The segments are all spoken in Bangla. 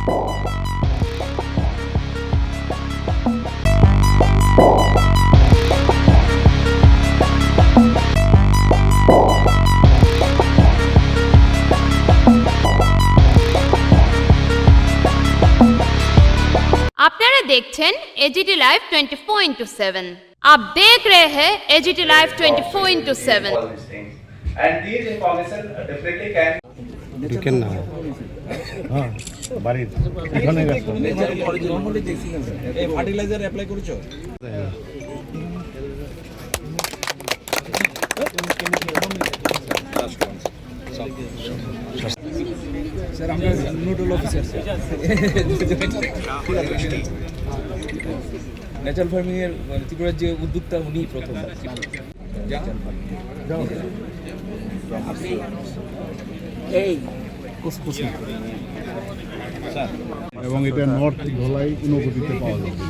আপনারা দেখছেন এজিটি লাইভ 24/7। आप देख रहे हैं AGT live 24/7। And these information definitely can না হ্যাঁ বাড়ি এখানে ব্যস্ত নরমালি দেখছিলেন এই ফার্টিলাইজার অ্যাপ্লাই করেছো স্যার আমরা নোডাল অফিসার ন্যাচারাল ফার্মিং এর ত্রিপুরার যে উদ্যোক্তা উনি প্রথম এই কুসকুসি এবং এটা নর্থ ধলাই ঊনকোটিতে পাওয়া যাবে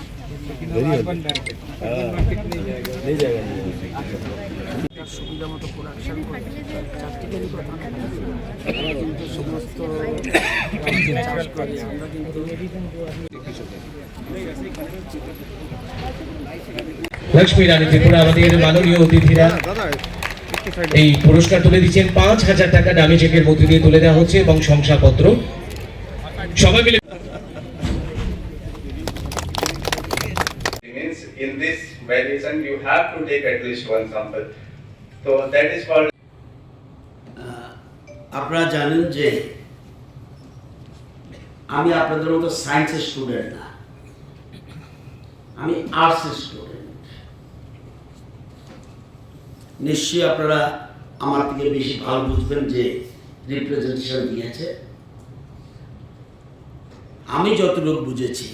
সুবিধা মতো প্রোডাকশন করে চারটিকারই কথা কিন্তু সমস্ত চাষ করি আমরা কিন্তু লক্ষ্মী রানী ত্রিপুরা আমাদের মাননীয় অতিথিরা এই পুরস্কার তুলে দিচ্ছেন ৫,০০০ টাকা দামি চেকের মধ্যে দিয়ে তুলে দেওয়া হচ্ছে এবং শংসাপত্র সবাই মিলে in this variation you have to take at least one sample. So that is called আপনারা জানেন যে আমি আপনাদের মতো সায়েন্সের স্টুডেন্ট না, আমি আর্টসের স্টুডেন্ট। নিশ্চয়ই আপনারা আমার থেকে বেশি ভালো বুঝবেন যে রিপ্রেজেন্টেশন দিয়েছে। আমি যতটুকু বুঝেছি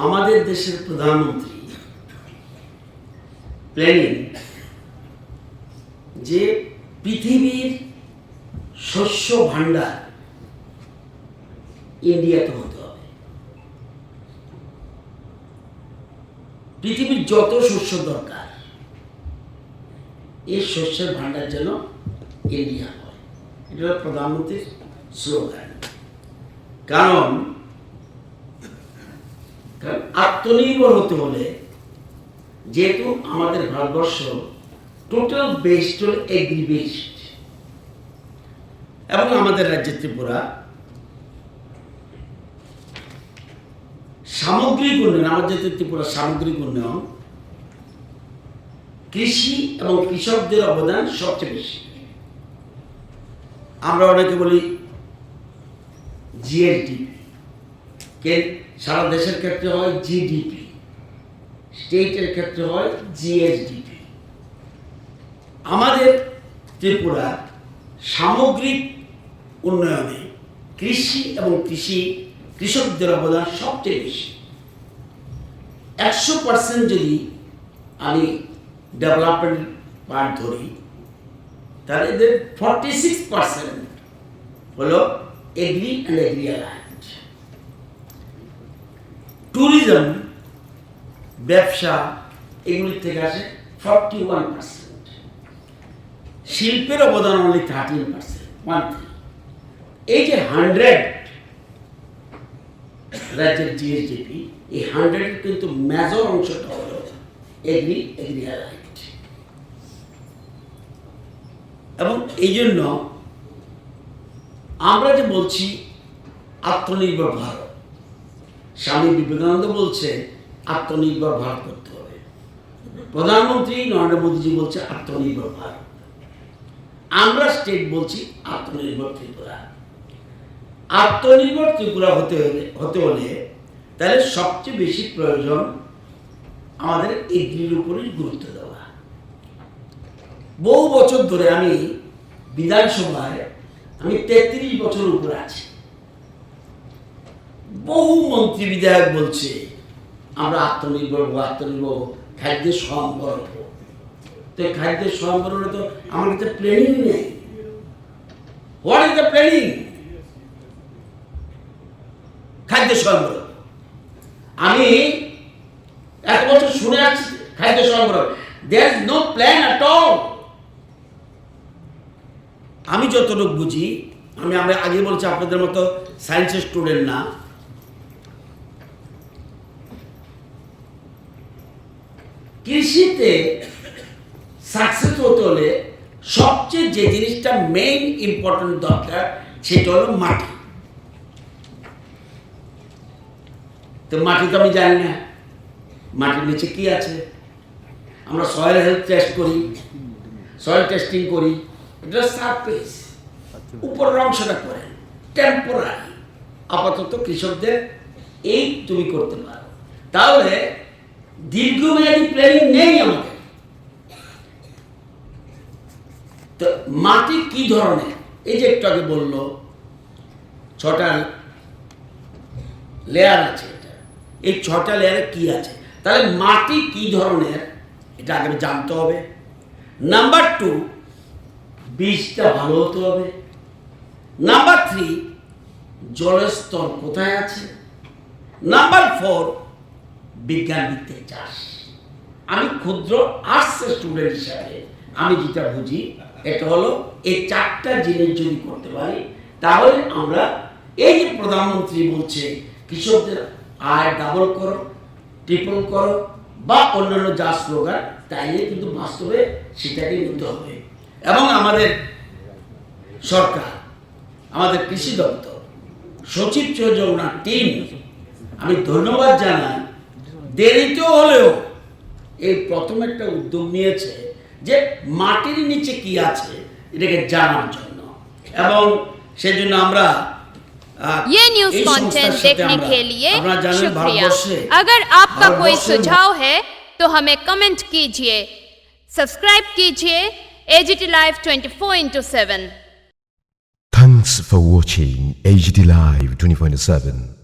আমাদের দেশের প্রধানমন্ত্রী প্ল্যানিং যে পৃথিবীর শস্য ভাণ্ডার ইন্ডিয়াতে হতে হবে। পৃথিবীর যত শস্য দরকার এই শস্যের ভাণ্ডার যেন ইন্ডিয়া হয়, এটা হলো প্রধানমন্ত্রীর স্লোগান। কারণ আত্মনির্ভর হতে হলে যেহেতু আমাদের Bharatvarsha total based on agri based এবং আমাদের রাজ্য ত্রিপুরা সামগ্রিক উন্নয়ন, আমাদের ত্রিপুরা সামগ্রিক উন্নয়ন কৃষি এবং কৃষকদের অবদান সবচেয়ে বেশি। আমরা অনেকে বলি জিএসডিপি, সারা দেশের ক্ষেত্রে হয় জিডিপি, স্টেটের ক্ষেত্রে হয় জিএসডিপি। আমাদের ত্রিপুরা সামগ্রিক উন্নয়নে কৃষি এবং কৃষকদের অবদান সবচেয়ে বেশি। 100% যদি আমি ডেভেলপমেন্ট পার্ট ধরি তাহলে এদের 46% হলো এগ্রি অ্যান্ড এগ্রি অ্যালায়েন্ড। ট্যুরিজম, ব্যবসা, এগুলির থেকে আসে 41%। শিল্পের অবদান অনলি 13%। এই যে 100 রাজ্যের জিএসডিপি, এই 100 কিন্তু মেজর অংশটা হলো এগ্রি অ্যালায়েন্ড। এবং এই জন্য আমরা যে বলছি আত্মনির্ভর ভারত, স্বামী বিবেকানন্দ বলছে আত্মনির্ভর ভারত করতে হবে, প্রধানমন্ত্রী নরেন্দ্র মোদীজি বলছে আত্মনির্ভর ভারত, আমরা স্টেট বলছি আত্মনির্ভর ত্রিপুরা। আত্মনির্ভর ত্রিপুরা হতে হলে তাহলে সবচেয়ে বেশি প্রয়োজন আমাদের এগ্রির উপরেই গুরুত্ব দেওয়া। বহু বছর ধরে আমি বিধানসভায় 33 বছর উপরে আছি। বহু মন্ত্রী বিধায়ক বলছে আমরা আত্মনির্ভর খাদ্যের স্বয়ংবর হব। তো খাদ্যের স্বয়ংবর হলে তো আমার কাছে প্ল্যানিং নেই। What is the planning? খাদ্য স্বয়ংবর। আমি এত বছর শুনে আসছি খাদ্য স্বয়ংবর, there is no plan at all. আমি যতটুকু বুঝি, আমি আগে বলছি আপনাদের মতো সায়েন্সের স্টুডেন্ট না। কৃষিতে সাকসেস হতে হলে সবচেয়ে যে জিনিসটা মেইন ইম্পর্টেন্ট দরকার সেটা হলো মাটি। তো মাটি তো আমি জানি না মাটির নিচে কি আছে। আমরা সয়েল হেলথ টেস্ট করি, সয়েল টেস্টিং করি, এটা সারফেস, উপরের অংশটা করে টেম্পোরারি, আপাতত কৃষকদের এই তুমি করতে পারো। তাহলে দীর্ঘমেয়াদী প্ল্যানিং নেই আমাদের। তো মাটি কি ধরনের, এই যে একটু আগে বললো 6টা লেয়ার আছে, এই 6টা লেয়ারে কি আছে, তাহলে মাটি কি ধরনের এটা আগে জানতে হবে। নাম্বার 2, বীজটা ভালো হতে হবে। নাম্বার 3, জলের স্তর কোথায় আছে। নাম্বার 4, বিজ্ঞান ভিত্তিক চাষ। আমি ক্ষুদ্র আর্টসের স্টুডেন্ট হিসাবে আমি যেটা বুঝি এটা হলো এই 4টা জিনিস যদি করতে পারি তাহলে আমরা এই যে প্রধানমন্ত্রী বলছে কৃষকদের আয় ডাবল করো, ট্রিপল করো বা অন্যান্য যা স্লোগান, তাইলে কিন্তু বাস্তবে সেটাকে নিতে হবে। এবং আমাদের সরকার, আমাদের কৃষি দপ্তর, সচিব চৌধুরীর টিম আমি ধন্যবাদ জানাই। দেরিতে হলেও এই প্রথম একটা উদ্যোগ নিয়েছে যে মাটির নিচে কি আছে এটাকে জানার জন্য, এবং সেজন্য আমরা ये न्यूज এই कंटेंट সংস্থার সাথে देखने আমরা- के लिए আপনারা জানেন शुक्रिया। ভারতবর্ষে अगर आपका कोई ভারতবর্ষে सुझाव है तो हमें कमेंट कीजिए, सब्सक्राइब कीजिए AGT Live 24/7। Thanks for watching AGT Live 24/7.